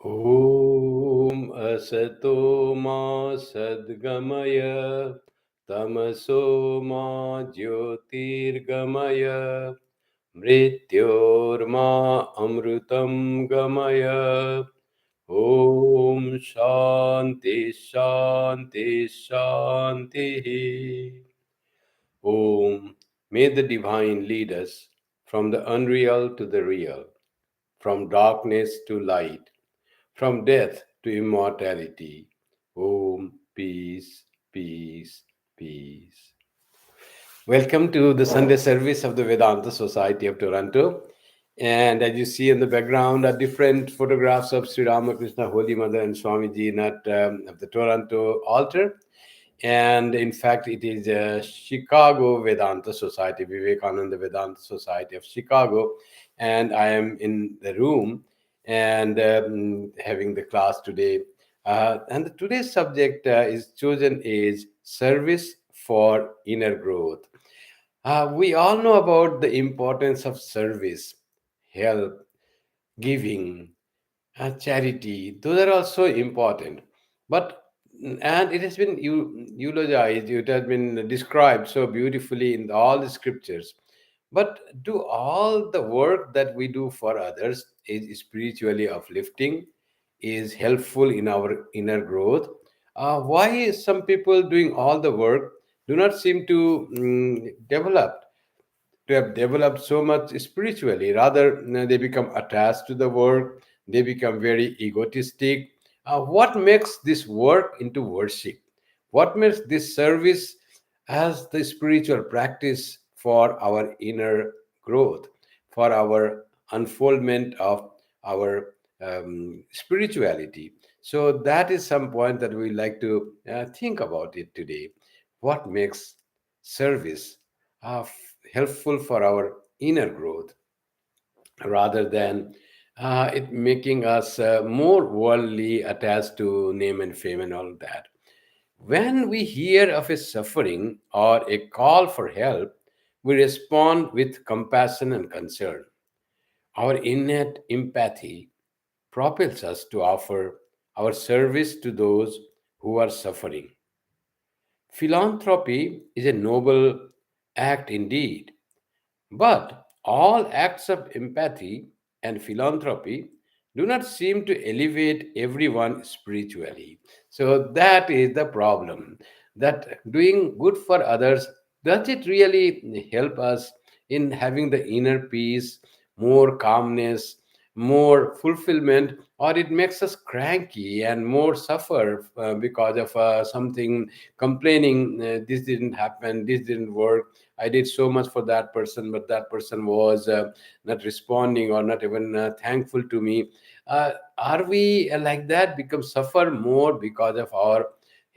Om Asato Ma Sadgamaya Tamaso Ma Jyotirgamaya Mrityorma Amrutam Gamaya. Om Shanti Shanti Shanti. Om. May the divine lead us from the unreal to the real, from darkness to light, from death to immortality. Om, peace, peace, peace. Welcome to the Sunday service of the Vedanta Society of Toronto. And as you see in the background are different photographs of Sri Ramakrishna, Holy Mother, and Swamiji at the Toronto altar. And in fact, it is Chicago Vedanta Society, Vivekananda Vedanta Society of Chicago. And I am in the room and having the class today. Today's subject is chosen is service for inner growth. We all know about the importance of service, help, giving, charity. Those are also important. But and it has been eulogized, it has been described so beautifully in all the scriptures. But do all the work that we do for others is spiritually uplifting, is helpful in our inner growth? Why some people doing all the work do not seem to have developed so much spiritually. Rather, they become attached to the work, they become very egotistic. What makes this work into worship? What makes this service as the spiritual practice for our inner growth, for our unfoldment of our spirituality? So, that is some point that we like to think about it today. What makes service helpful for our inner growth rather than it making us more worldly, attached to name and fame and all that. When we hear of a suffering or a call for help, we respond with compassion and concern. Our innate empathy propels us to offer our service to those who are suffering. Philanthropy is a noble act indeed, but all acts of empathy and philanthropy do not seem to elevate everyone spiritually. So that is the problem. That doing good for others, does it really help us in having the inner peace, more calmness, more fulfillment, or it makes us cranky and more suffer because of something complaining, this didn't happen, this didn't work, I did so much for that person, but that person was not responding or not even thankful to me. Are we like that? Become suffer more because of our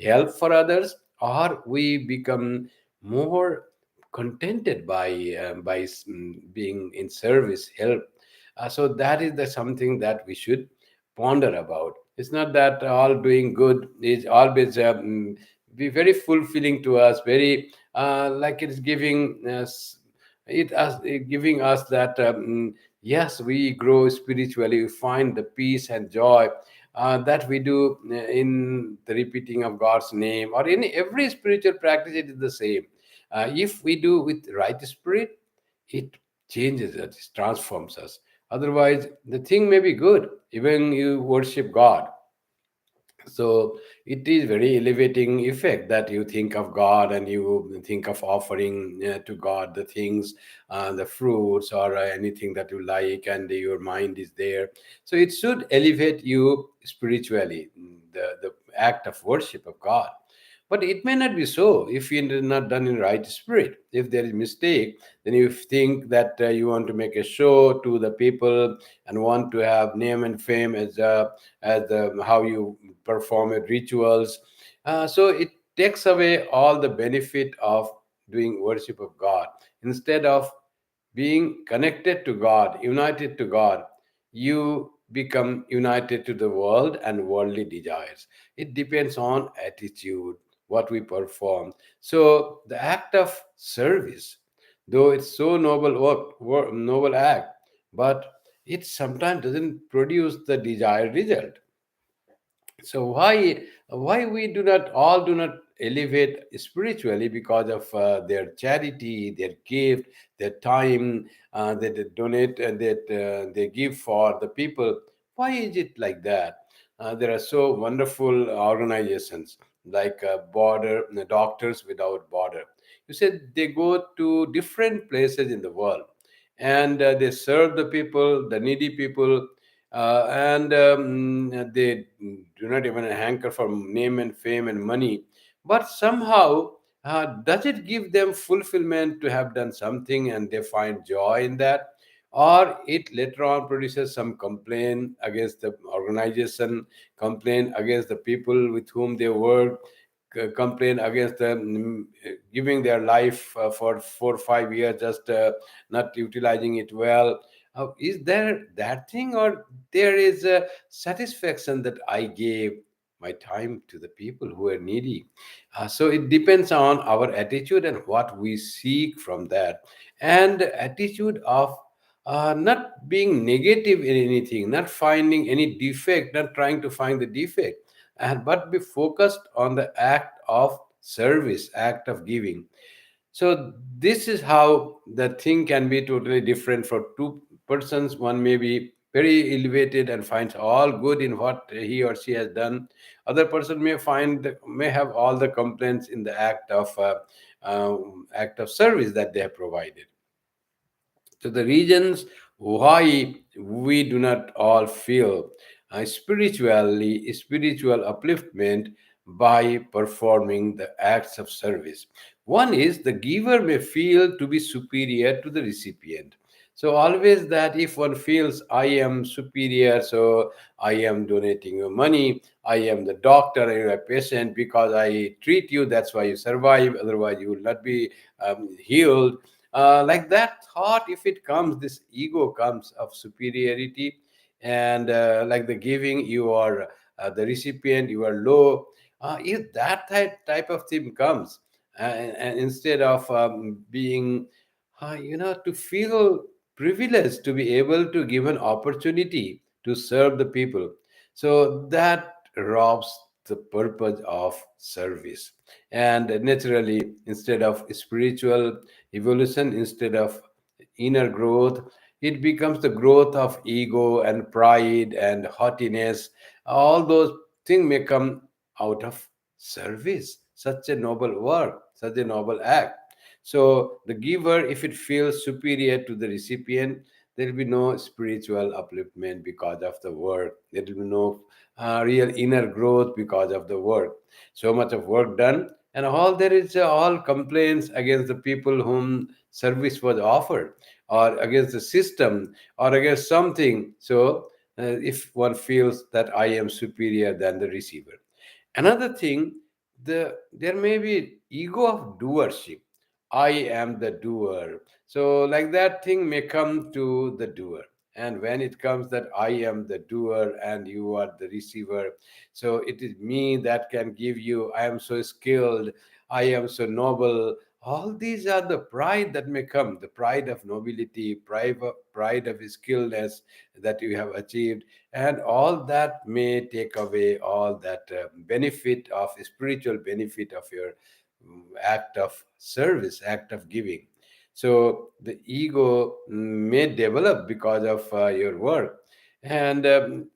help for others, or we become more contented by being in service, help? So that is the something that we should ponder about. It's not that all doing good is always be very fulfilling to us, very like it's giving us giving us that yes, we grow spiritually, we find the peace and joy that we do in the repeating of God's name or in every spiritual practice. It is the same. If we do with right spirit, it changes us, it transforms us. Otherwise the thing may be good, even you worship God, so it is very elevating effect that you think of God and you think of offering to God the things, the fruits or anything that you like, and your mind is there. So it should elevate you spiritually, the act of worship of God. But it may not be so if you are not done in right spirit. If there is mistake, then you think that you want to make a show to the people and want to have name and fame as how you perform your rituals. So it takes away all the benefit of doing worship of God. Instead of being connected to God, united to God, you become united to the world and worldly desires. It depends on attitude, what we perform. So the act of service, though it's so noble noble act, but it sometimes doesn't produce the desired result. So why we do not elevate spiritually? Because of their charity, their gift, their time that they donate and that they give for the people. Why is it like that? There are so wonderful organizations like border doctors without border. You said they go to different places in the world, and they serve the people, the needy people, and they do not even hanker for name and fame and money. But somehow, does it give them fulfillment to have done something and they find joy in that? Or it later on produces some complaint against the organization, complaint against the people with whom they work, complaint against them giving their life for 4 or 5 years, just not utilizing it well. Is there that thing, or there is a satisfaction that I gave my time to the people who are needy? So it depends on our attitude and what we seek from that, and the attitude of not being negative in anything, not finding any defect, not trying to find the defect, and but be focused on the act of service, act of giving. So this is how the thing can be totally different for two persons. One may be very elevated and finds all good in what he or she has done. Other person may have all the complaints in the act of service that they have provided. So the reasons why we do not all feel spiritual upliftment by performing the acts of service. One is the giver may feel to be superior to the recipient. So always that if one feels I am superior, so I am donating you money, I am the doctor, and you are a patient because I treat you, that's why you survive, otherwise you will not be healed. Like that thought, if it comes, this ego comes of superiority, and like the giving, you are the recipient, you are low. If that type of thing comes, and instead of being, to feel privileged to be able to give an opportunity to serve the people, so that robs the purpose of service. And naturally, instead of spiritual evolution, instead of inner growth, it becomes the growth of ego and pride and haughtiness. All those things may come out of service, such a noble work, such a noble act. So the giver, if it feels superior to the recipient, there will be no spiritual upliftment because of the work. There will be no real inner growth because of the work. So much of work done, and all there is all complaints against the people whom service was offered, or against the system, or against something. So if one feels that I am superior than the receiver. Another thing, there may be ego of doership. I am the doer. So like that thing may come to the doer. And when it comes that I am the doer and you are the receiver, so it is me that can give you, I am so skilled, I am so noble. All these are the pride that may come, the pride of nobility, pride of skillness that you have achieved, and all that may take away all that benefit of spiritual benefit of your act of service, act of giving. So the ego may develop because of your work. And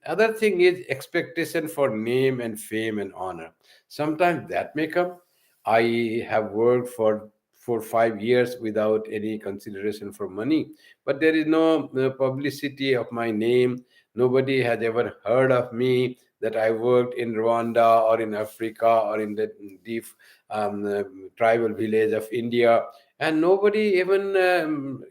other thing is expectation for name and fame and honor. Sometimes that may come. I have worked for 5 years without any consideration for money, but there is no publicity of my name. Nobody has ever heard of me that I worked in Rwanda or in Africa or in the deep tribal village of India, and nobody even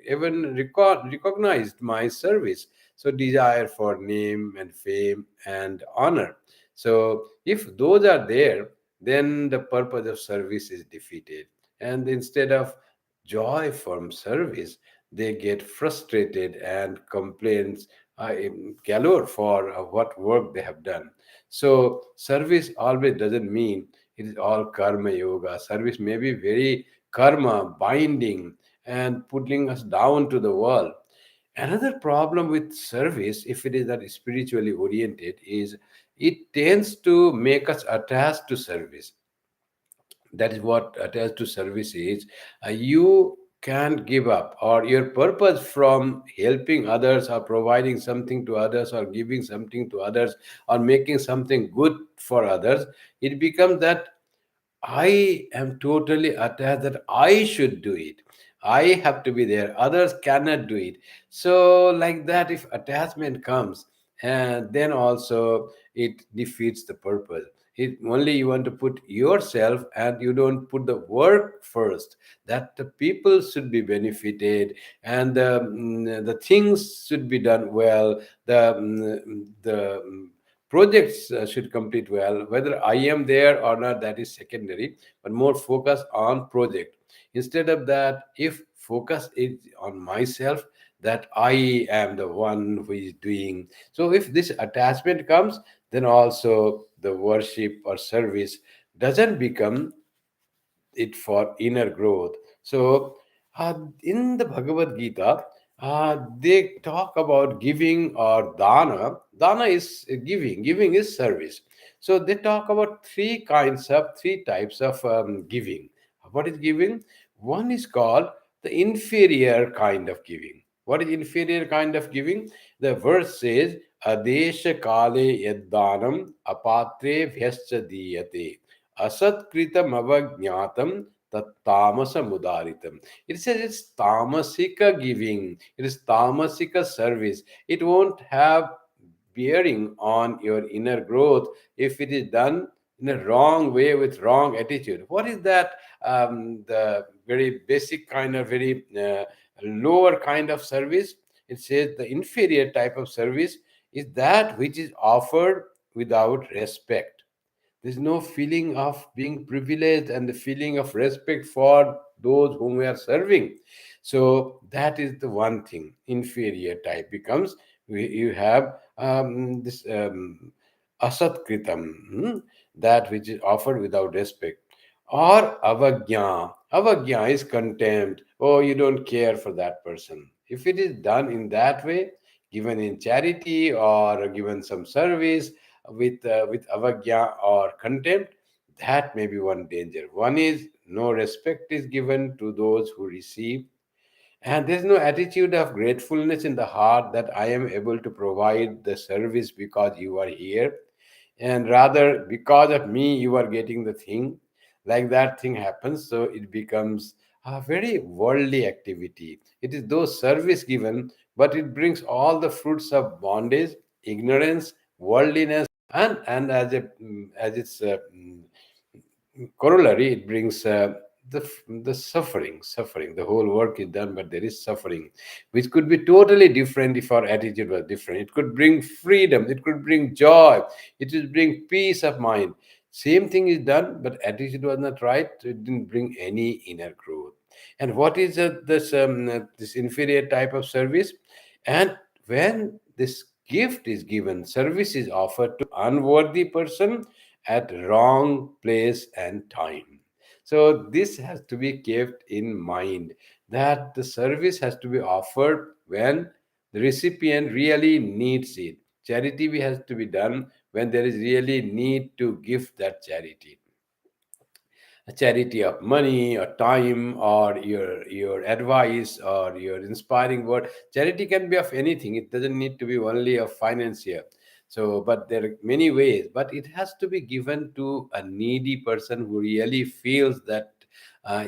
recognized my service. So desire for name and fame and honor. So if those are there, then the purpose of service is defeated. And instead of joy from service, they get frustrated and complaints galore for what work they have done. So service always doesn't mean it is all karma yoga. Service may be very karma binding and putting us down to the world. Another problem with service, if it is not spiritually oriented, is it tends to make us attached to service. That is what attached to service is. You can't give up, or your purpose from helping others, or providing something to others, or giving something to others, or making something good for others, it becomes that I am totally attached that I should do it. I have to be there. Others cannot do it. So, like that, if attachment comes, and then also it defeats the purpose. It only you want to put yourself, and you don't put the work first. That the people should be benefited, and the things should be done well. The projects should complete well. Whether I am there or not, that is secondary, but more focus on project. Instead of that, if focus is on myself, that I am the one who is doing. So if this attachment comes, then also the worship or service doesn't become it for inner growth. So, in the Bhagavad Gita, they talk about giving or dana. Dana is giving, giving is service. So, they talk about three types of giving. What is giving? One is called the inferior kind of giving. What is inferior kind of giving? The verse says, Adesha kale yaddanam apatre vyascha diyate asat avajnatam tattamasa mudaritam. It says it's tamasika giving, it is tamasika service. It won't have bearing on your inner growth if it is done in a wrong way with wrong attitude. What is that? The very basic kind of very lower kind of service. It says the inferior type of service is that which is offered without respect. There's no feeling of being privileged and the feeling of respect for those whom we are serving. So that is the one thing. Inferior type becomes you have this asatkritam, that which is offered without respect, or avagya. Avagya is contempt. Oh, you don't care for that person. If it is done in that way, given in charity or given some service, with avagya or contempt, that may be one danger. One is no respect is given to those who receive, and there's no attitude of gratefulness in the heart that I am able to provide the service because you are here, and rather because of me you are getting the thing. Like that thing happens, so it becomes a very worldly activity. It is though service given, but it brings all the fruits of bondage, ignorance, worldliness, and as its corollary, it brings the suffering. The whole work is done, but there is suffering, which could be totally different if our attitude was different. It could bring freedom, it could bring joy, it would bring peace of mind. Same thing is done, but attitude was not right, so it didn't bring any inner growth. And what is this inferior type of service? And when this gift is given, service is offered to unworthy person at wrong place and time. So this has to be kept in mind, that the service has to be offered when the recipient really needs it. Charity has to be done when there is really need to give that charity. A charity of money or time or your advice or your inspiring word. Charity can be of anything, it doesn't need to be only of finance here. So but there are many ways, but it has to be given to a needy person who really feels that uh,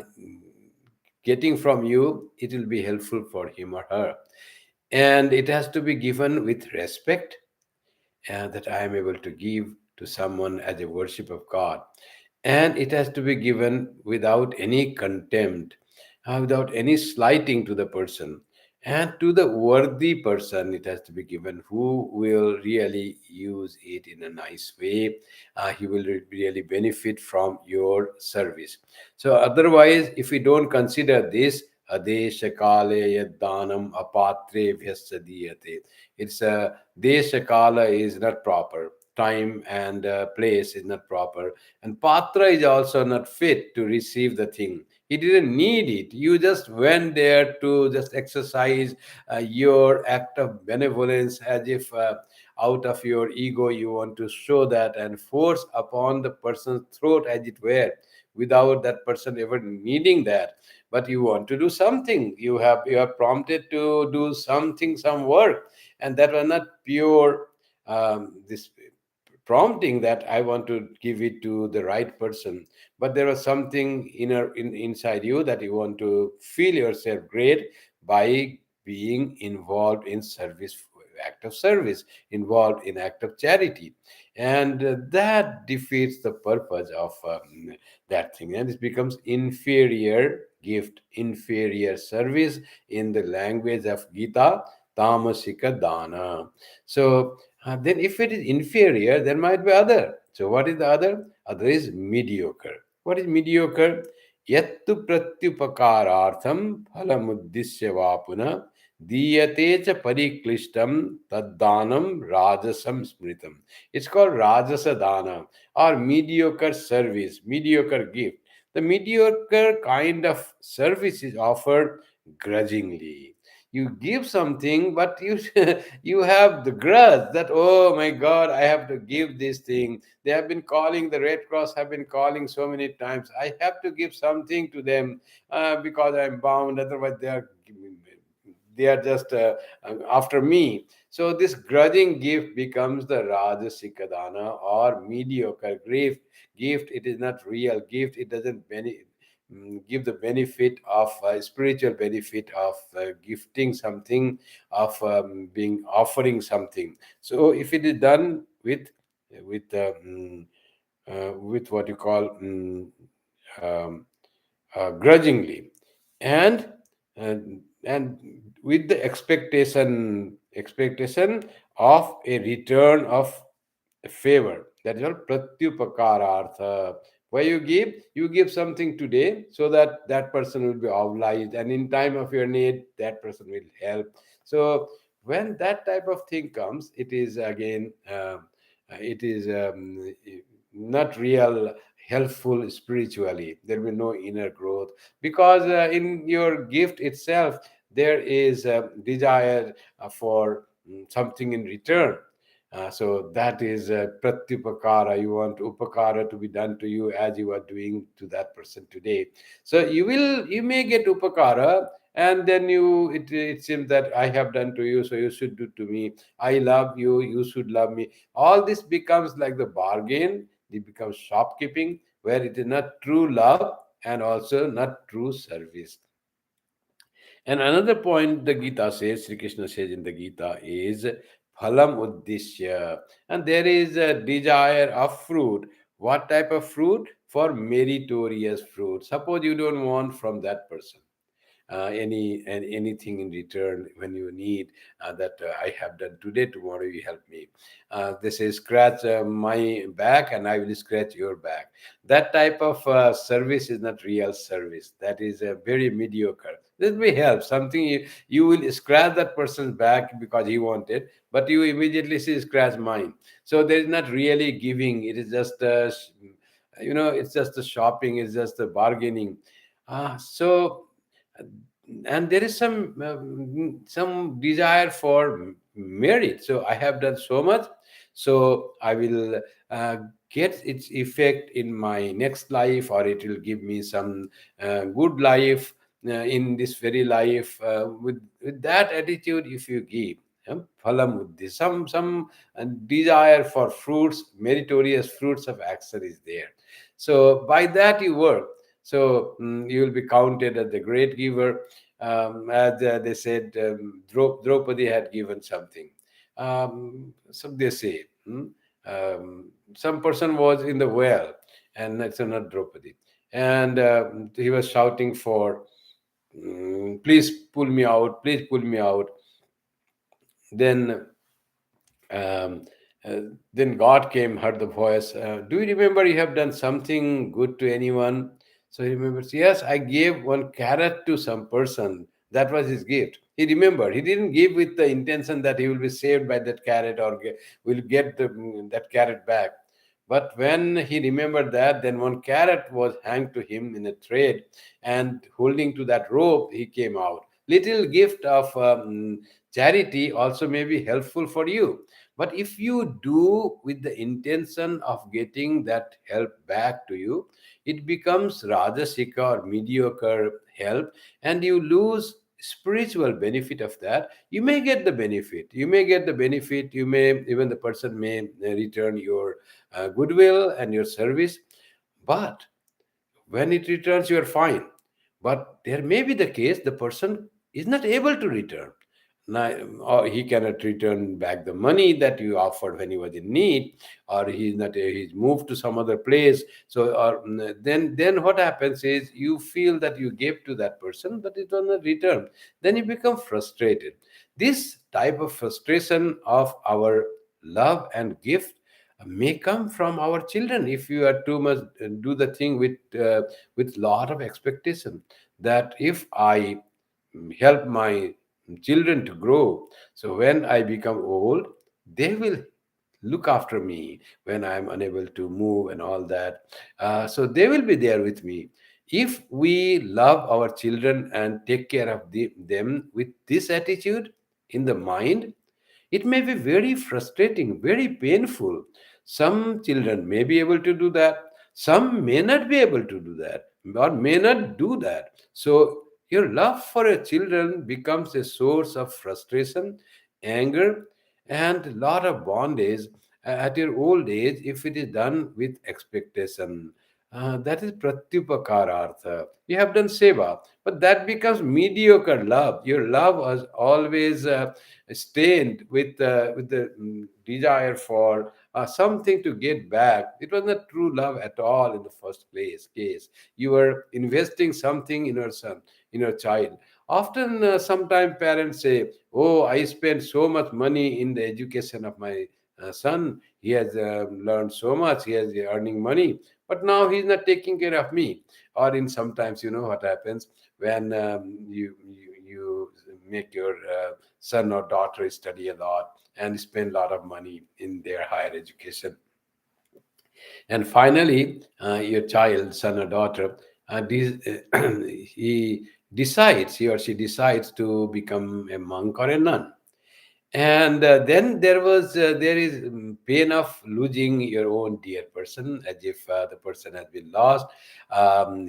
getting from you it will be helpful for him or her. And it has to be given with respect, that I am able to give to someone as a worship of God. And it has to be given without any contempt, without any slighting to the person. And to the worthy person, it has to be given who will really use it in a nice way. He will really benefit from your service. So, otherwise, if we don't consider this, adesha kale yaddanam apatre vyasya, it's a desha kala is not proper, time and place is not proper, and patra is also not fit to receive the thing. He didn't need it. You just went there to just exercise your act of benevolence, as if out of your ego you want to show that and force upon the person's throat, as it were, without that person ever needing that. But you want to do something. You have prompted to do something, some work, and that was not pure this prompting that I want to give it to the right person, but there was something inside you that you want to feel yourself great by being involved in service, act of service, involved in act of charity, and that defeats the purpose of that thing, and it becomes inferior gift, inferior service in the language of Gita, tamasika dana. So then if it is inferior, there might be other. So what is the other? Other is mediocre. What is mediocre? Yattu pratyupakarartham phalamuddisya vapuna diyate cha pariklishtam taddanam rajasam smritam. It's called rajasa dana, or mediocre service, mediocre gift. The mediocre kind of service is offered grudgingly. You give something, but you you have the grudge that, oh my god, I have to give this thing. They have been calling, the Red Cross have been calling so many times, I have to give something to them because I'm bound, otherwise they are just after me. So this grudging gift becomes the rajasikadana, or mediocre gift. It is not real gift. It doesn't give the benefit of spiritual benefit of gifting something, of being offering something. So if it is done with what you call um, grudgingly, and and with the expectation of a return of favor, that is all pratyupakarartha. Why you give something today so that that person will be obliged, and in time of your need that person will help. So when that type of thing comes, it is again it is not real helpful spiritually. There will be no inner growth, because in your gift itself there is a desire for something in return. So that is pratyupakara. You want upakara to be done to you as you are doing to that person today. So you may get upakara, and then it seems that I have done to you, so you should do to me. I love you, you should love me. All this becomes like the bargain. It becomes shopkeeping, where it is not true love and also not true service. And another point the Gita says, Sri Krishna says in the Gita, is phalam uddishya. And there is a desire of fruit. What type of fruit? For meritorious fruit. Suppose you don't want from that person anything in return. When you need that I have done today, tomorrow you help me. They say scratch my back and I will scratch your back. That type of service is not real service. That is very mediocre. Let me help something. You will scratch that person's back because he wanted, but you immediately say scratch mine. So there is not really giving. It is just it's just a shopping. It's just a bargaining. So and there is some desire for merit. So I have done so much, so I will get its effect in my next life, or it will give me some good life in this very life. With that attitude, if you give phalam buddhi, some desire for fruits, meritorious fruits of action is there. So by that you work. So you will be counted as the great giver. As they said, Draupadi had given something. So they say, some person was in the well, and it's not Draupadi, and he was shouting for, please pull me out, please pull me out. Then um, uh, then God came, heard the voice. Do you remember you have done something good to anyone? So he remembers, yes, I gave one carrot to some person. That was his gift. He remembered. He didn't give with the intention that he will be saved by that carrot, or will get that carrot back. But when he remembered that, then one carrot was hanged to him in a thread, and holding to that rope, he came out. Little gift of charity also may be helpful for you. But if you do with the intention of getting that help back to you, it becomes rajasika or mediocre help, and you lose spiritual benefit of that. You may get the benefit, you may, even the person may return your goodwill and your service, but when it returns, you are fine. But there may be the case the person is not able to return. Now, or he cannot return back the money that you offered when he was in need, or he's not. He's moved to some other place. So, or then what happens is you feel that you gave to that person, but it was not returned. Then you become frustrated. This type of frustration of our love and gift may come from our children if you are too much do the thing with lot of expectation, that if I help my children to grow, so when I become old, they will look after me when I'm unable to move and all that. So they will be there with me. If we love our children and take care of them with this attitude in the mind, it may be very frustrating, very painful. Some children may be able to do that, some may not be able to do that, or may not do that. So, your love for your children becomes a source of frustration, anger, and a lot of bondage at your old age if it is done with expectation. That is pratyupakarartha. You have done seva, but that becomes mediocre love. Your love was always stained with the desire for something to get back. It was not true love at all in the first place case. You were investing something in your son, in your child. Often, sometimes parents say, "Oh, I spent so much money in the education of my son. He has learned so much. He is earning money, but now he's not taking care of me." Or in sometimes, you know what happens when you make your son or daughter study a lot and spend a lot of money in their higher education, and finally your child, son or daughter, he he or she decides to become a monk or a nun. And then there is pain of losing your own dear person, as if the person has been lost.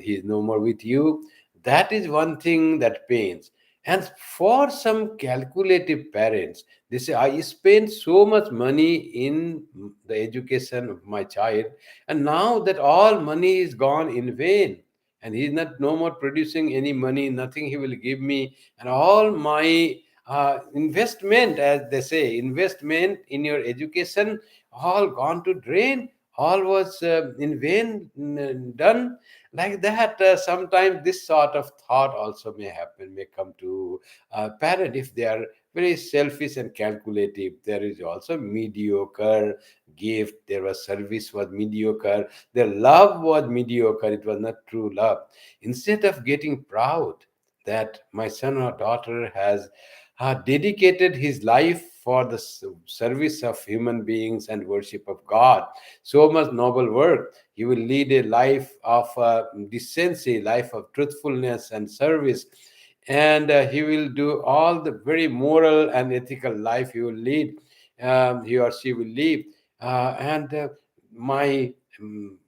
He is no more with you. That is one thing that pains. And for some calculative parents, they say, I spent so much money in the education of my child, and now that all money is gone in vain, and he is not no more producing any money, nothing he will give me, and all my investment, as they say, investment in your education, all gone to drain, all was in vain done. Like that, sometimes this sort of thought also may happen, may come to parent if they are very selfish and calculative. There is also mediocre gift, there was service was mediocre, their love was mediocre, it was not true love. Instead of getting proud that my son or daughter has dedicated his life for the service of human beings and worship of God. So much noble work. He will lead a life of decency, life of truthfulness and service. And he will do all the very moral and ethical life he will lead, he or she will live. And my um,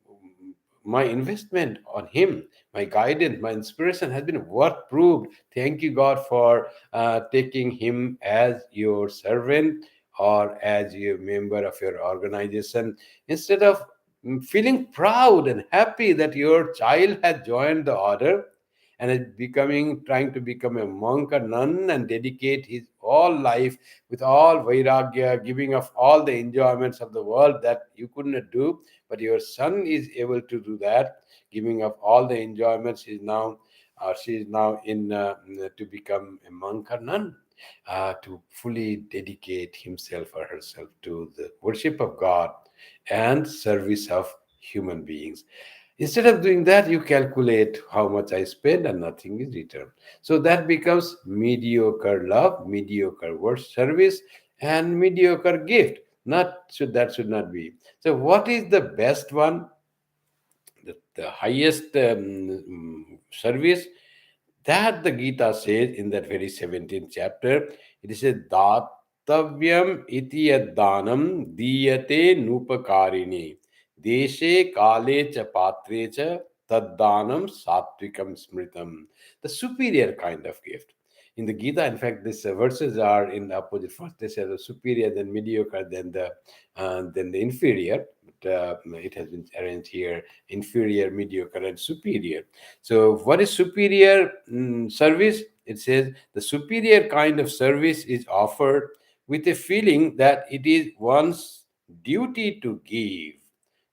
my investment on him, my guidance, my inspiration has been worth proved. Thank you, God, for taking him as your servant or as a member of your organization. Instead of feeling proud and happy that your child has joined the order and is becoming, trying to become a monk or nun and dedicate his whole life with all vairagya, giving up all the enjoyments of the world that you could not do, but your son is able to do that, giving up all the enjoyments. He is now, she is now in to become a monk or nun, to fully dedicate himself or herself to the worship of God and service of human beings. Instead of doing that, you calculate how much I spend and nothing is returned. So that becomes mediocre love, mediocre work service, and mediocre gift. Not should that should not be. So, what is the best one? The highest service that the Gita says in that very 17th chapter. It is a Datavyam iti yaddanam diyate nupakarini deshe kale cha patre cha taddanam satvikam smritam. The superior kind of gift. In the Gita, in fact, these verses are in the opposite. First, they say the superior, then mediocre, then the inferior. But it has been arranged here: inferior, mediocre, and superior. So, what is superior service? It says the superior kind of service is offered with a feeling that it is one's duty to give.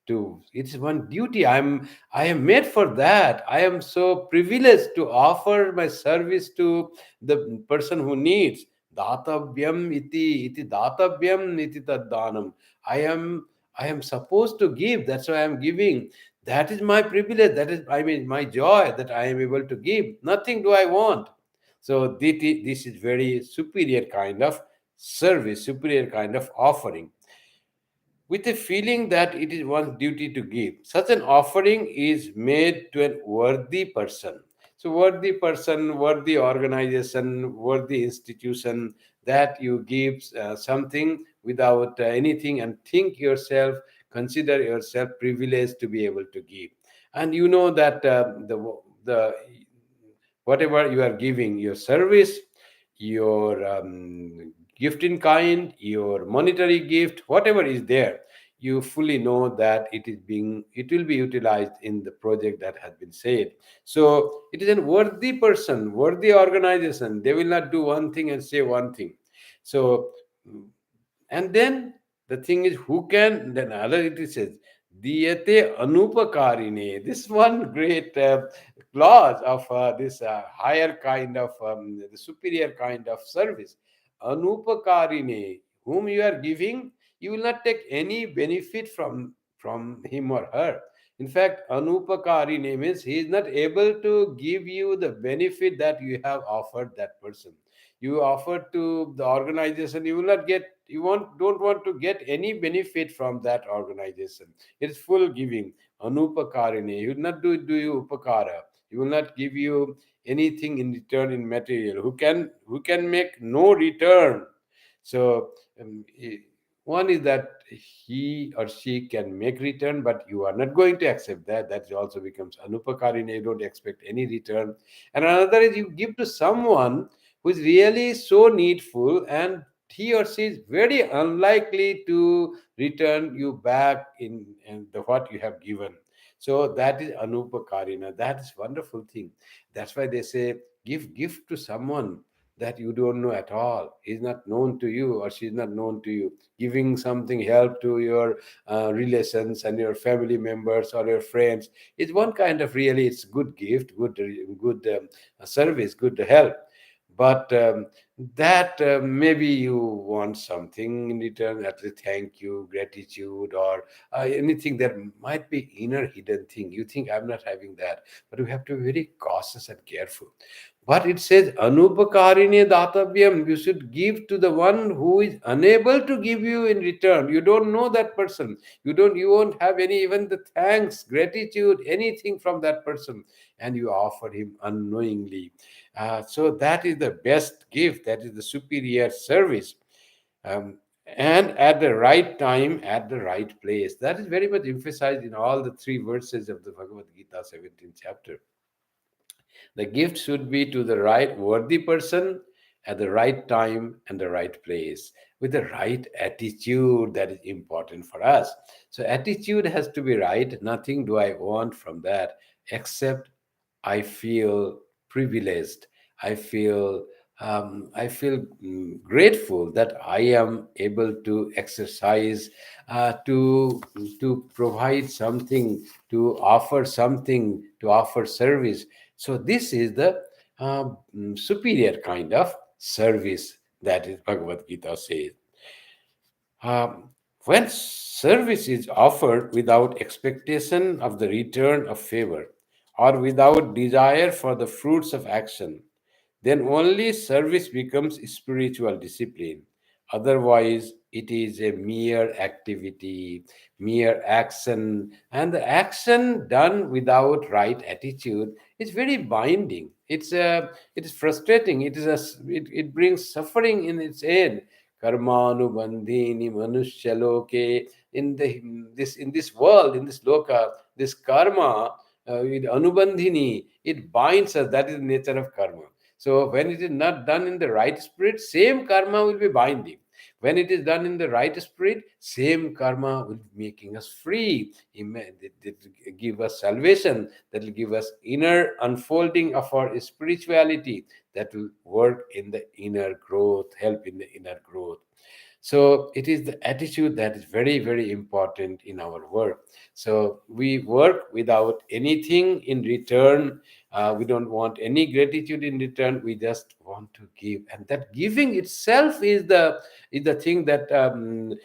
To it's one duty. I am made for that. I am so privileged to offer my service to the person who needs. Datavyam iti taddanam. I am I am supposed to give. That's why I am giving. That is my privilege. That is, I mean, my joy that I am able to give. Nothing do I want. So this is very superior kind of service, superior kind of offering, with a feeling that it is one's duty to give. Such an offering is made to a worthy person. So, worthy person, worthy organization, worthy institution, that you give something without anything and think yourself, consider yourself privileged to be able to give. And you know that the whatever you are giving, your service, your gift in kind, your monetary gift, whatever is there, you fully know that it will be utilized in the project that has been said. So it is a worthy person, worthy organization. They will not do one thing and say one thing. So and then the thing is, who can, then other it says, diyate anupakarine. This one great clause of this higher kind of, the superior kind of service. Anupakarine, whom you are giving, you will not take any benefit from him or her. In fact, anupakarine means he is not able to give you the benefit that you have offered that person. You offer to the organization, you will not get, you want don't want to get any benefit from that organization. It's full giving. Anupakarine, you will not do you upakara. You will not give you anything in return in material. Who can make no return. So one is that he or she can make return, but you are not going to accept that. That also becomes anupakarine. You don't expect any return. And another is you give to someone who is really so needful, and he or she is very unlikely to return you back in the what you have given. So that is anupakarina. That is wonderful thing. That's why they say give gift to someone that you don't know at all. Is not known to you or she is not known to you. Giving something help to your relations and your family members or your friends is one kind of, really, it's good gift, good service, good help. But that maybe you want something in return, at least thank you, gratitude, or anything that might be inner hidden thing. You think I'm not having that, but we have to be very cautious and careful. But it says anupakarine datavyam. You should give to the one who is unable to give you in return. You don't know that person. You won't have any, even the thanks, gratitude, anything from that person, and you offer him unknowingly. So that is the best gift. That is the superior service. And at the right time, at the right place. That is very much emphasized in all the three verses of the Bhagavad Gita, 17th chapter. The gift should be to the right worthy person at the right time and the right place with the right attitude. That is important for us. So, attitude has to be right. Nothing do I want from that except I feel privileged. I feel grateful that I am able to exercise, to provide something, to offer something, to offer service. So this is the superior kind of service that is Bhagavad Gita says. Um, when service is offered without expectation of the return of favor or without desire for the fruits of action, then only service becomes spiritual discipline. Otherwise, it is a mere activity, mere action, and the action done without right attitude is very binding. It is frustrating. It brings suffering in its end. Karma anubandhini manushaloke. In this world, in this loka, this karma with anubandhini, it binds us. That is the nature of karma. So when it is not done in the right spirit, same karma will be binding. When it is done in the right spirit, same karma will be making us free. It will give us salvation. That will give us inner unfolding of our spirituality. That will work in the inner growth, help in the inner growth. So it is the attitude that is very, very important in our work. So we work without anything in return. We don't want any gratitude in return. We just want to give, and that giving itself is the thing that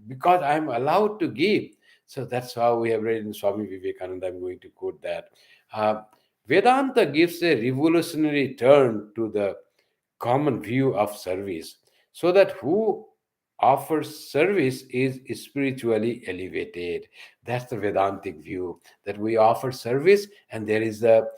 because I'm allowed to give. So that's how we have read in Swami Vivekananda. I'm going to quote that. Uh, Vedanta gives a revolutionary turn to the common view of service, so that who offers service is spiritually elevated. That's the Vedantic view, that we offer service and there is the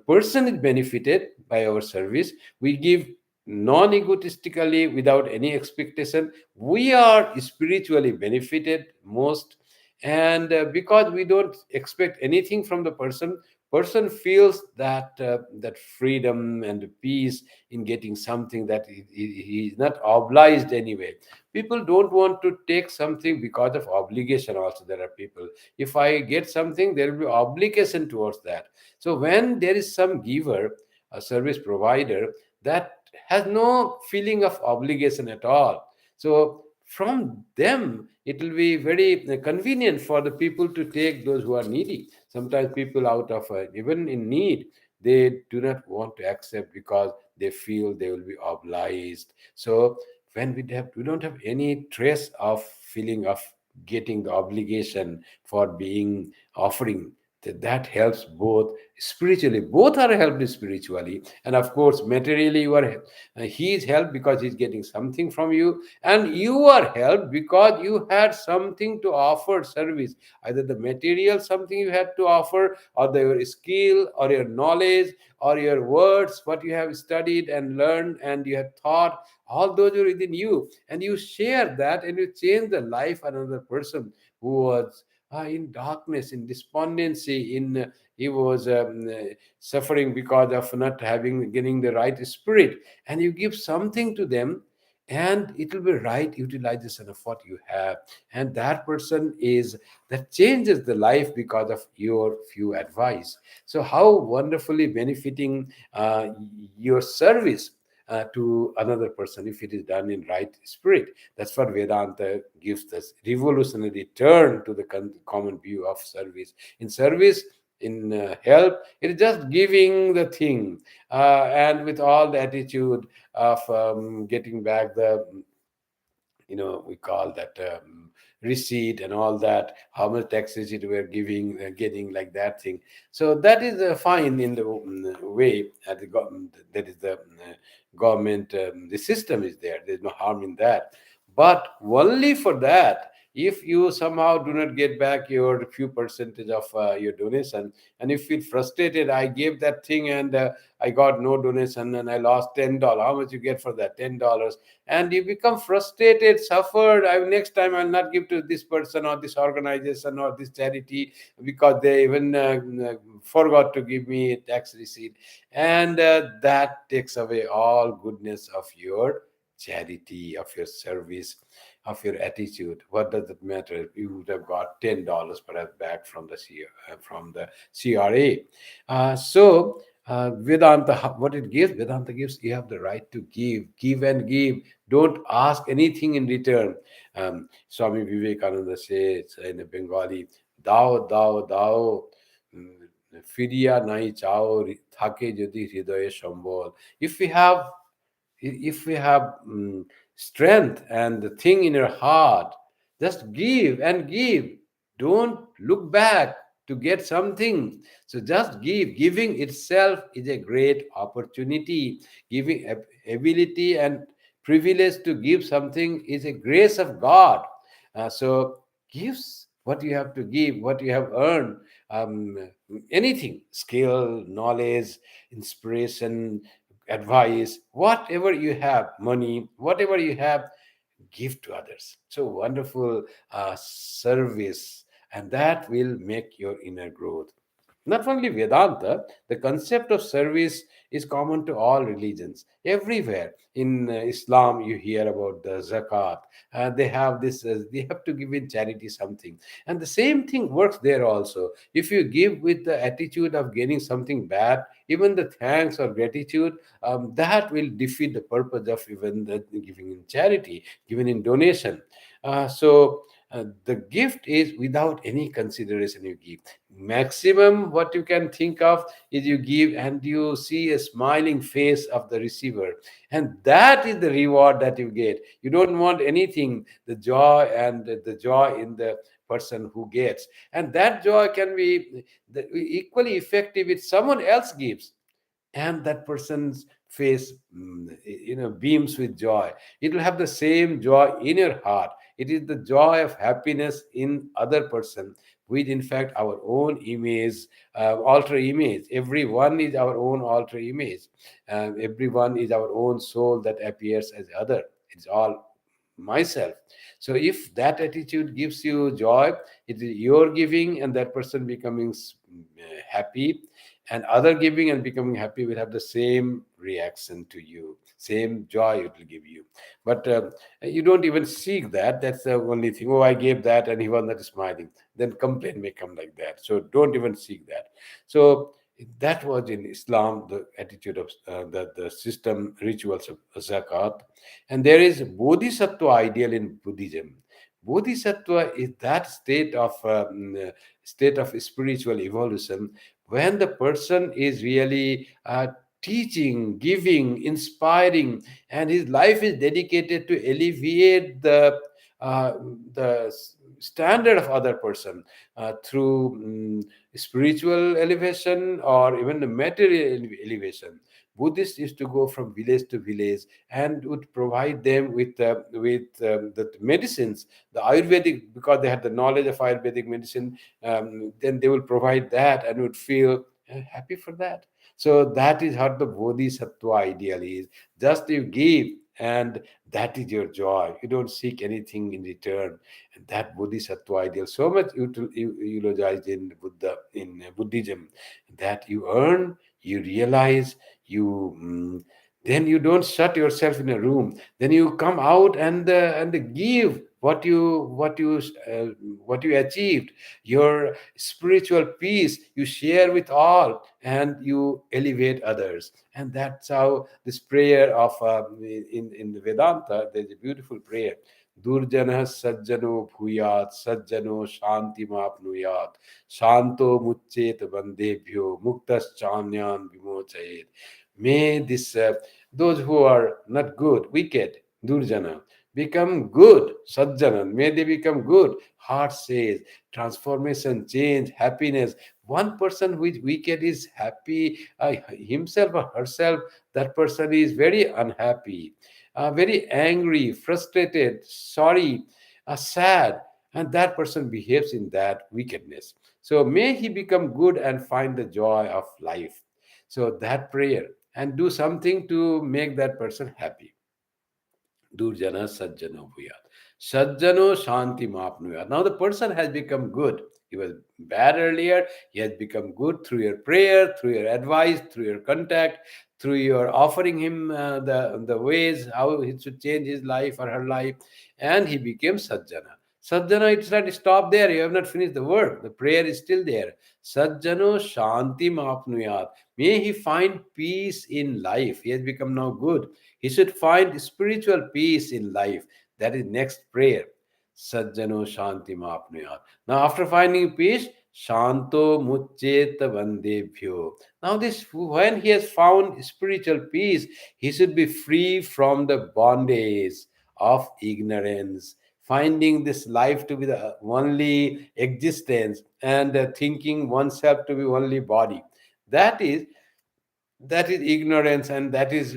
person is benefited by our service. We give non-egotistically without any expectation. We are spiritually benefited most, and because we don't expect anything from the person feels that freedom and peace in getting something, that he is not obliged anyway. People don't want to take something because of obligation. Also, there are people, if I get something, there will be obligation towards that. So when there is some giver, a service provider, that has no feeling of obligation at all, so from them it will be very convenient for the people to take those who are needy. Sometimes people out of even in need, they do not want to accept because they feel they will be obliged. So when we don't have any trace of feeling of getting the obligation for being offering, that helps both spiritually. Both are helped spiritually, and of course materially you are he is helped because he's getting something from you, and you are helped because you had something to offer service, either the material something you had to offer, or your skill or your knowledge or your words, what you have studied and learned and you have thought, all those are within you, and you share that and you change the life of another person who was in darkness, in despondency, in he was suffering because of not having getting the right spirit, and you give something to them, and it will be right utilization of what you have, and that person is that changes the life because of your few advice. So how wonderfully benefiting your service to another person if it is done in right spirit. That's what Vedanta gives us revolutionary turn to the common view of service. In service, in help, it is just giving the thing, and with all the attitude of getting back the, we call that receipt and all that, how much taxes it were giving, getting like that thing. So that is fine in the way at the government, that is the government, the system is there's no harm in that, but only for that, if you somehow do not get back your few percentage of your donation, and if you feel frustrated, I gave that thing and I got no donation and I lost $10, how much you get for that? $10. And you become frustrated, suffered. Next time I'll not give to this person or this organization or this charity because they even forgot to give me a tax receipt, and that takes away all goodness of your charity, of your service, of your attitude. What does it matter? You would have got $10 perhaps back from the from the CRA. Vedanta, what it gives, Vedanta gives, you have the right to give and give. Don't ask anything in return. Swami Vivekananda says in Bengali, "Dao, dao, dao, ফিরিয়া নাই চাও থাকে যদি হৃদয়ে সম্বল." If we have if we have strength and the thing in your heart, just give and give. Don't look back to get something. So just give. Giving itself is a great opportunity. Giving ability and privilege to give something is a grace of God. So gives what you have to give, what you have earned, um, anything, skill, knowledge, inspiration, advice, whatever you have, money, whatever you have, give to others. So wonderful service, and that will make your inner growth. Not only Vedanta, the concept of service is common to all religions. Everywhere in Islam, you hear about the zakat. They have this, they have to give in charity something. And the same thing works there also. If you give with the attitude of getting something bad, even the thanks or gratitude, that will defeat the purpose of even the giving in charity, giving in donation. The gift is without any consideration you give. Maximum what you can think of is you give and you see a smiling face of the receiver, and that is the reward that you get. You don't want anything, the joy and the joy in the person who gets, and that joy can be equally effective if someone else gives, and that person's face beams with joy. It will have the same joy in your heart. It is the joy of happiness in other person, which in fact our own image, alter image. Everyone is our own alter image. Everyone is our own soul that appears as other. It's all myself. So if that attitude gives you joy, it is your giving and that person becoming happy, and other giving and becoming happy will have the same reaction to you, same joy it will give you. But you don't even seek that. That's the only thing. Oh, I gave that and he was not smiling, then complaint may come like that. So don't even seek that. So that was in Islam, the attitude of the system rituals of zakat. And there is bodhisattva ideal in Buddhism. Bodhisattva is that state of spiritual evolution when the person is really teaching, giving, inspiring, and his life is dedicated to alleviate uh, the standard of other person through spiritual elevation or even the material elevation. Buddhists used to go from village to village and would provide them with the medicines, the Ayurvedic, because they had the knowledge of Ayurvedic medicine. Then they will provide that and would feel happy for that. So that is how the bodhisattva ideal is. Just you give, and that is your joy. You don't seek anything in return. And that bodhisattva ideal, so much eulogized in Buddha, in Buddhism, that you earn, you realize, you then you don't shut yourself in a room. Then you come out and give what you achieved, your spiritual peace you share with all, and you elevate others. And that's how this prayer of in the Vedanta, there's a beautiful prayer. Durjana sajjano bhuyat sajjano shanti mapnuyat shanto mucchet bandebhyo muktas chanyan vimochayet. May this those who are not good, wicked, durjana, become good, sajjana. May they become good. Heart says transformation, change, happiness. One person who is wicked is happy himself or herself. That person is very unhappy, very angry, frustrated, sorry, sad, and that person behaves in that wickedness. So may he become good and find the joy of life. So that prayer, and do something to make that person happy. Durjana Sajjano Bhuyat. Sajjano Shanti Mapnuyat. Now the person has become good. He was bad earlier. He has become good through your prayer, through your advice, through your contact, through your offering him the ways how he should change his life or her life, and he became Sajjana. Sajjana, it's not stop there. You have not finished the word. The prayer is still there. Sajjano Shanti Mapnuyat. May he find peace in life. He has become now good. He should find spiritual peace in life. That is next prayer. Sajjano Shanti Mapnuyat. Now, after finding peace, Shanto Mucceta Vandebhyo. Now, this when he has found spiritual peace, he should be free from the bondage of ignorance, finding this life to be the only existence, and thinking oneself to be only body. That is that is ignorance, and that is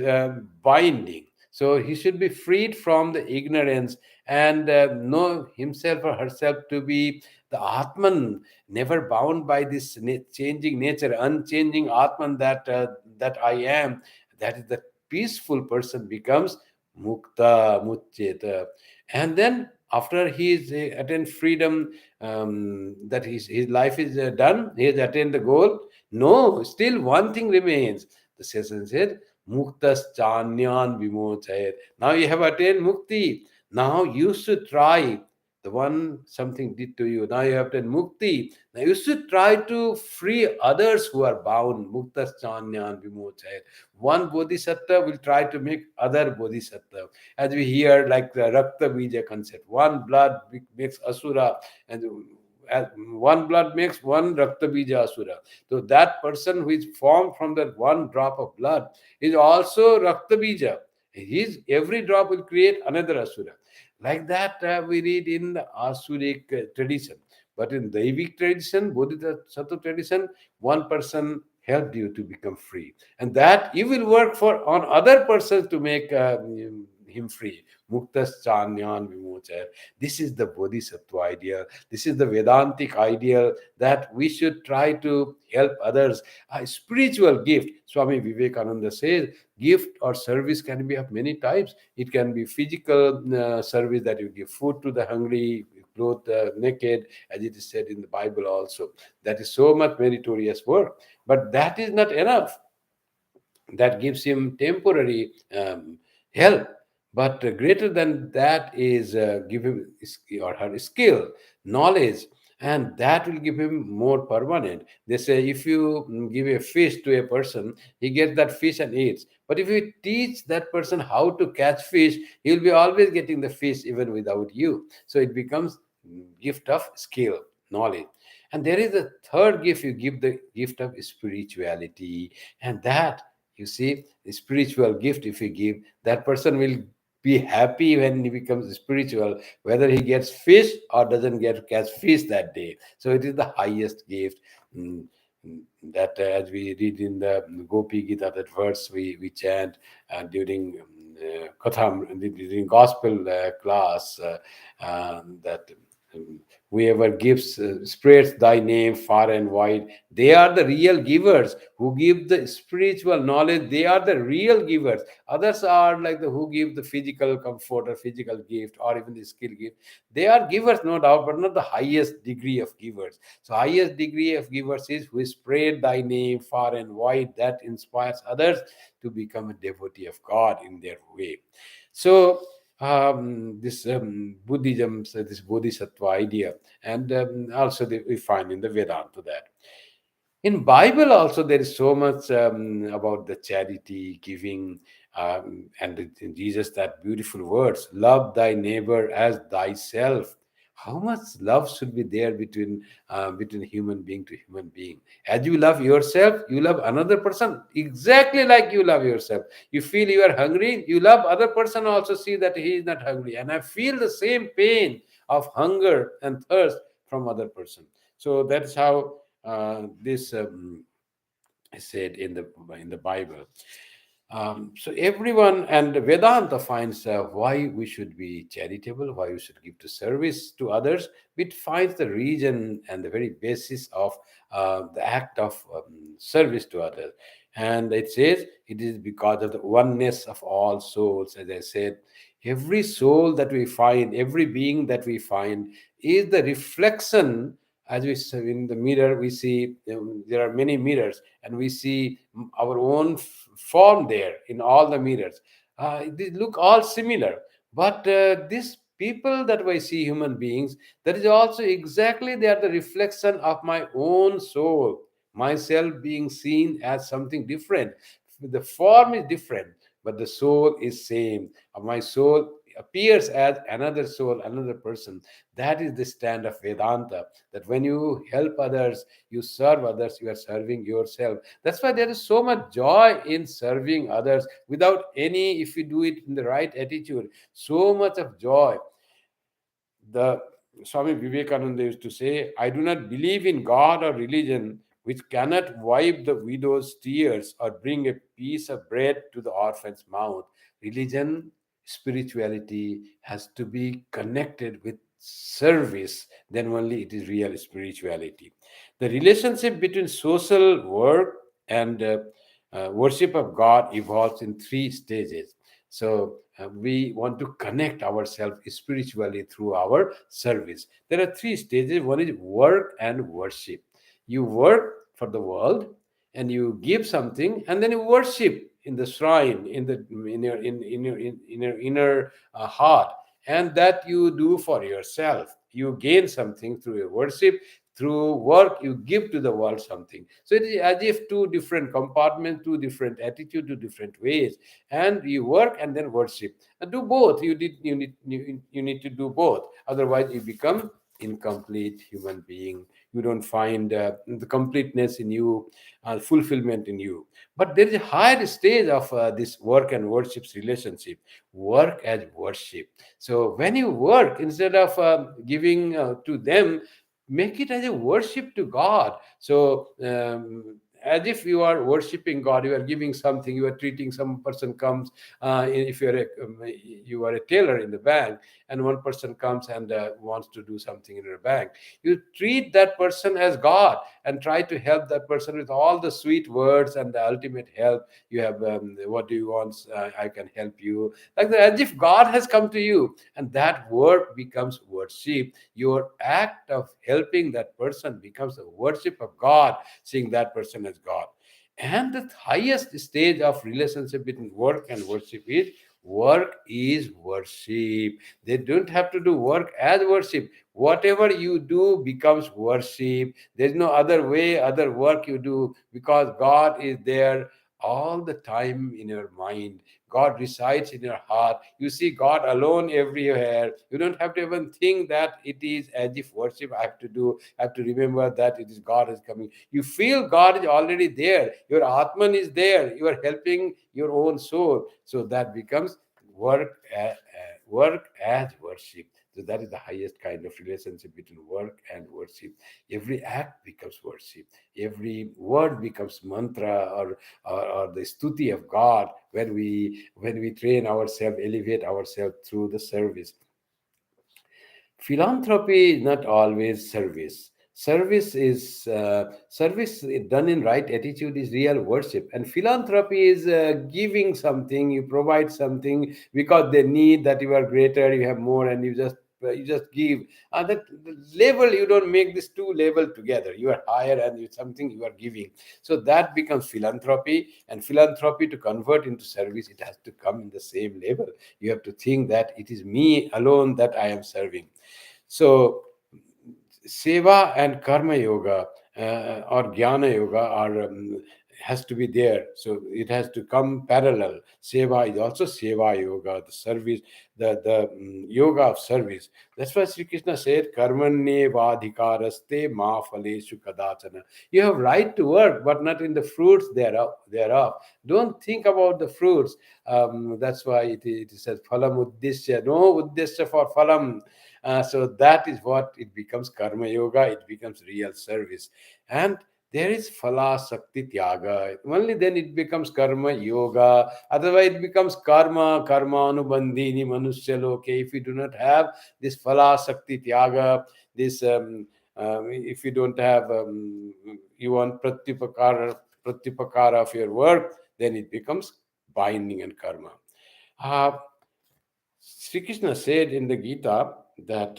binding. So he should be freed from the ignorance and know himself or herself to be the Atman, never bound by this changing nature, unchanging Atman that I am. That is the peaceful person becomes mukta, muccheta. And then after he is attained freedom, that his life is done, he has attained the goal. No, still one thing remains. The session said, Muktas Chanyan Vimochayat. Now you have attained Mukti. Now you should try the one something did to you. Now you have attained Mukti. Now you should try to free others who are bound. Muktas Chanyan Vimochayat. One bodhisattva will try to make other bodhisattva. As we hear, like the Rakta Bija concept, one blood makes Asura, and one blood makes one Rakta Bija Asura. So that person who is formed from that one drop of blood is also Rakta Bija. His every drop will create another Asura. Like that, we read in the Asuric tradition. But in Daivic tradition, Bodhisattva tradition, one person helped you to become free, and that you will work for on other persons to make him free. Muktas Chanyan Vimocha. This is the Bodhisattva ideal. This is the Vedantic ideal that we should try to help others. A spiritual gift. Swami Vivekananda says, gift or service can be of many types. It can be physical service, that you give food to the hungry, clothe the naked, as it is said in the Bible also. That is so much meritorious work. But that is not enough. That gives him temporary help. But greater than that is give him or her skill, knowledge, and that will give him more permanent. They say if you give a fish to a person, he gets that fish and eats. But if you teach that person how to catch fish, he will be always getting the fish even without you. So it becomes gift of skill, knowledge. And there is a third gift, you give the gift of spirituality. And that, you see, the spiritual gift, if you give, that person will be happy when he becomes spiritual, whether he gets fish or doesn't get catch fish that day. So it is the highest gift. Mm, that as we read in the Gopi Gita, that verse we chant during Katham, during gospel class, that um, whoever gives, spreads thy name far and wide, they are the real givers. Who give the spiritual knowledge, they are the real givers. Others are like the who give the physical comfort or physical gift or even the skill gift. They are givers, no doubt, but not the highest degree of givers. So highest degree of givers is who spread thy name far and wide, that inspires others to become a devotee of God in their way. So this Buddhism, so this Bodhisattva idea, and also we find in the Vedanta that. In Bible also there is so much about the charity, giving, and in Jesus that beautiful words, love thy neighbor as thyself. How much love should be there between human being to human being? As you love yourself, you love another person exactly like you love yourself. You feel you are hungry, you love other person also, see that he is not hungry, and I feel the same pain of hunger and thirst from other person. So that's how this is said in the Bible. So everyone, and Vedanta finds why we should be charitable, why we should give to service to others. It finds the reason and the very basis of the act of service to others. And it says it is because of the oneness of all souls. As I said, every soul that we find, every being that we find, is the reflection. As we say, in the mirror we see, there are many mirrors, and we see our own form there in all the mirrors. They look all similar, but these people that I see, human beings, that is also exactly, they are the reflection of my own soul, myself being seen as something different. The form is different, but the soul is same. My soul appears as another soul, another person. That is the stand of Vedanta, that when you help others, you serve others, you are serving yourself. That's why there is so much joy in serving others without any, if you do it in the right attitude, so much of joy. The Swami Vivekananda used to say, I do not believe in God or religion, which cannot wipe the widow's tears or bring a piece of bread to the orphan's mouth. Religion, spirituality has to be connected with service, then only it is real spirituality. The relationship between social work and worship of God evolves in three stages. So we want to connect ourselves spiritually through our service. There are three stages. One is work and worship. You work for the world, and you give something, and then you worship in the shrine, in your inner heart, and that you do for yourself. You gain something through your worship. Through work, you give to the world something. So it is as if two different compartments, two different attitudes, two different ways. And you work and then worship. And do both. You need to do both. Otherwise, you become incomplete human being. You don't find the completeness in you, fulfillment in you. But there is a higher stage of this work and worship's relationship. Work as worship. So when you work, instead of giving to them, make it as a worship to God. So as if you are worshiping God, you are giving something, you are treating. Some person comes, if you are a teller in the bank, and one person comes and wants to do something in your bank, you treat that person as God and try to help that person with all the sweet words and the ultimate help. You have, what do you want? I can help you, like that, as if God has come to you, and that work becomes worship. Your act of helping that person becomes a worship of God, seeing that person as God. And the highest stage of relationship between work and worship is work is worship. They don't have to do work as worship. Whatever you do becomes worship. There's no other way, other work you do, because God is there all the time in your mind. God resides in your heart. You see God alone everywhere. You don't have to even think that it is as if worship I have to do. I have to remember that it is God is coming. You feel God is already there. Your Atman is there. You are helping your own soul. So that becomes work as worship. So that is the highest kind of relationship between work and worship. Every act becomes worship. Every word becomes mantra, or the stuti of God, when we train ourselves, elevate ourselves through the service. Philanthropy is not always service. Service done in right attitude is real worship, and philanthropy is giving something. You provide something because they need that. You are greater, you have more, and you just give. That level, you don't make this two level together. You are higher, and you something you are giving. So that becomes philanthropy, and philanthropy to convert into service, it has to come in the same level. You have to think that it is me alone that I am serving. So seva and karma yoga, or jnana yoga are, has to be there. So it has to come parallel. Seva is also seva yoga, the service, the yoga of service. That's why Sri Krishna said, "Karmanye vadhikaraste ma phaleshu kadachana." You have right to work, but not in the fruits thereof. Don't think about the fruits. That's why it says phalam uddesya. No uddesya for phalam. So that is what it becomes karma yoga, it becomes real service. And there is phala sakti tyaga. Only then it becomes karma yoga. Otherwise, it becomes karma anubandhini manusya loke. If you do not have this phala sakti tyaga, this if you don't have, you want pratyupakara of your work, then it becomes binding and karma. Uh, Sri Krishna said in the Gita that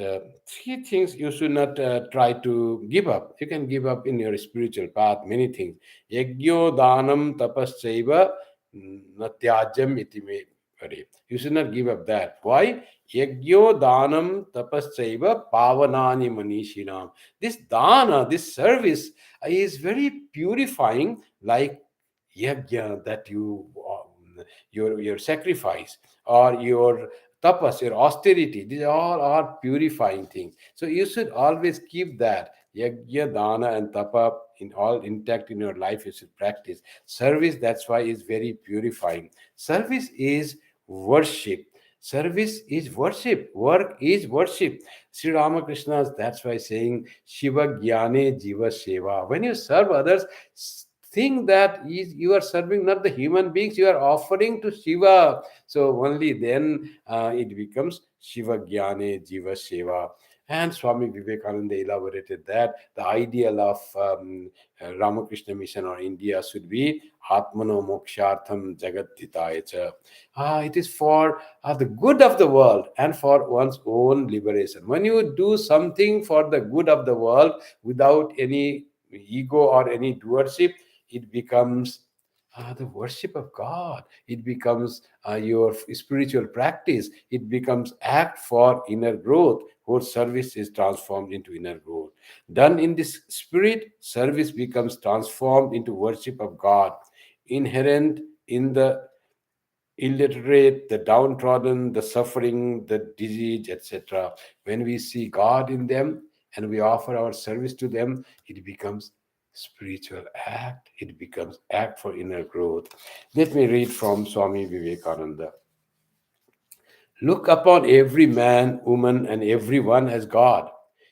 three things you should not try to give up. You can give up in your spiritual path many things. Yajno danam tapaschaiva natyajam iti me pare. You should not give up that. Why? Yajno danam tapaschaiva pavanani manishinam. This dana, this service is very purifying, like yajna, that your sacrifice, or your tapas, your austerity. These all are purifying things. So you should always keep that yajna, dana, and tapa in all intact in your life. You should practice service. That's why it's very purifying. Service is worship. Service is worship. Work is worship. Sri Ramakrishna, that's why saying Shiva Jnane Jiva Seva. When you serve others, think that you are serving not the human beings, you are offering to Shiva. So only then it becomes Shiva Jnane Jiva Seva. And Swami Vivekananda elaborated that the ideal of Ramakrishna mission or India should be Atmano Mokshartham Jagatitaya cha. It is for the good of the world and for one's own liberation. When you do something for the good of the world without any ego or any doership, it becomes the worship of God. It becomes your spiritual practice. It becomes act for inner growth, where service is transformed into inner growth. Done in this spirit, service becomes transformed into worship of God, inherent in the illiterate, the downtrodden, the suffering, the disease, etc. When we see God in them and we offer our service to them, it becomes spiritual act. It becomes act for inner growth. Let me read from Swami Vivekananda. Look upon every man, woman, and everyone as God.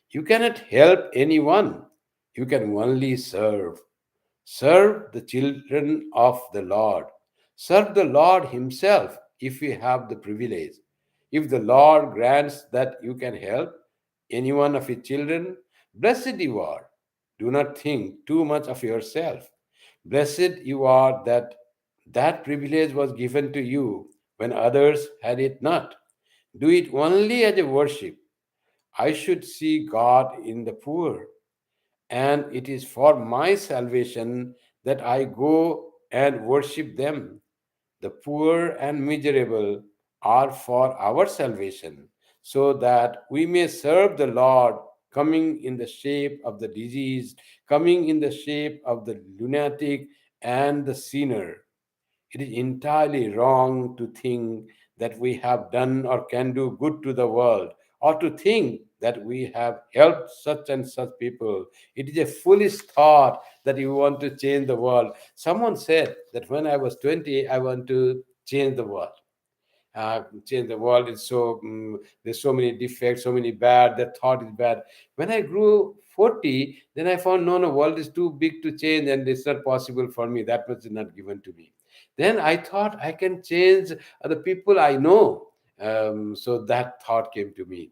You cannot help anyone. You can only serve. Serve the children of the Lord. Serve the Lord Himself if you have the privilege. If the Lord grants that you can help any one of His children, blessed you are. Do not think too much of yourself. Blessed you are that that privilege was given to you when others had it not. Do it only as a worship. I should see God in the poor, and it is for my salvation that I go and worship them. The poor and miserable are for our salvation, so that we may serve the Lord, coming in the shape of the diseased, coming in the shape of the lunatic and the sinner. It is entirely wrong to think that we have done or can do good to the world, or to think that we have helped such and such people. It is a foolish thought that you want to change the world. Someone said that when I was 20, I want to change the world. Change the world is so there's so many defects, so many bad, that thought is bad. When I grew 40, then I found no, world is too big to change and it's not possible for me, that much is not given to me. Then I thought I can change the people I know. So that thought came to me,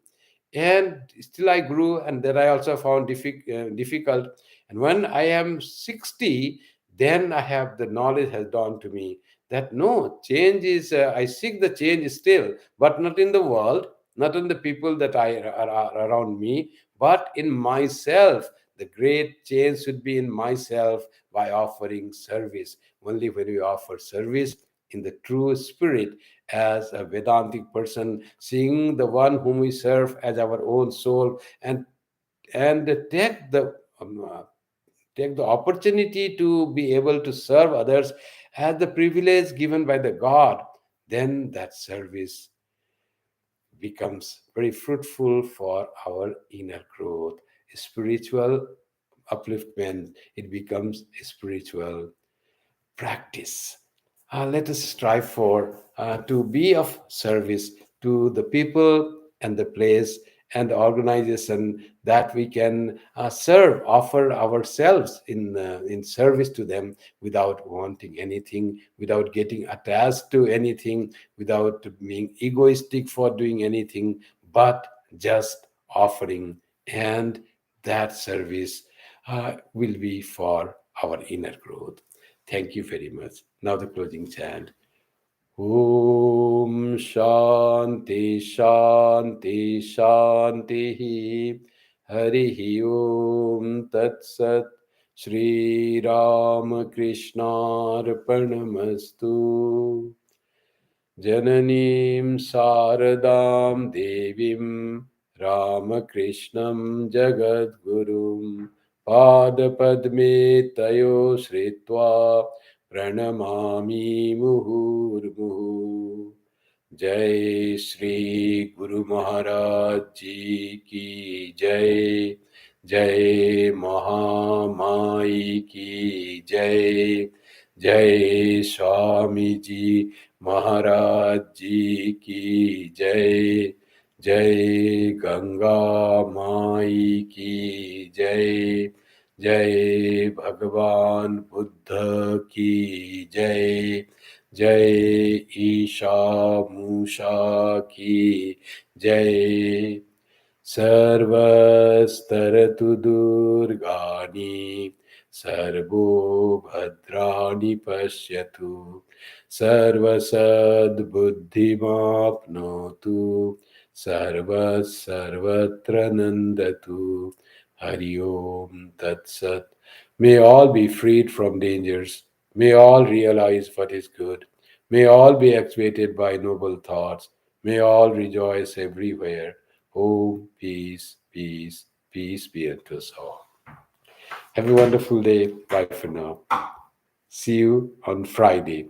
and still I grew, and that I also found difficult. And when I am 60, then I have the knowledge has dawned to me that no, change is I seek the change still, but not in the world, not in the people that are around me, but in myself. The great change should be in myself by offering service. Only when we offer service in the true spirit, as a Vedantic person, seeing the one whom we serve as our own soul, and take the opportunity to be able to serve others as the privilege given by the God, then that service becomes very fruitful for our inner growth, spiritual upliftment. It becomes a spiritual practice. Let us strive for to be of service to the people and the place and the organization, that we can serve, offer ourselves in service to them without wanting anything, without getting attached to anything, without being egoistic for doing anything, but just offering. And that service will be for our inner growth. Thank you very much. Now the closing chant. Om Shanti Shanti Shanti Hari Om Tat Sat Shri Ram Krishna Arpanamastu. Jananim Saradam Devim Ramakrishnan Jagadgurum Padapadme Tayo Sritva Pranamami Muhurmuhu. Jai Shri Guru Maharaj Ji Ki Jai. Jai Mahamai Ki Jai. Jai Swami Ji महाराज जी की जय। जय गंगा माई की जय। जय भगवान बुद्ध की जय। जय ईशा मूषा की जय। सर्वस्तरतु दुर्गाणि सर्वो भद्राणि पश्यतु। सर्वसद्बुद्धिमाप्नोतु। सर्वत्र नन्दतु। Hari Om Tat Sat. May all be freed from dangers. May all realize what is good. May all be actuated by noble thoughts. May all rejoice everywhere. Om, peace, peace, peace be unto us all. Have a wonderful day. Bye for now. See you on Friday.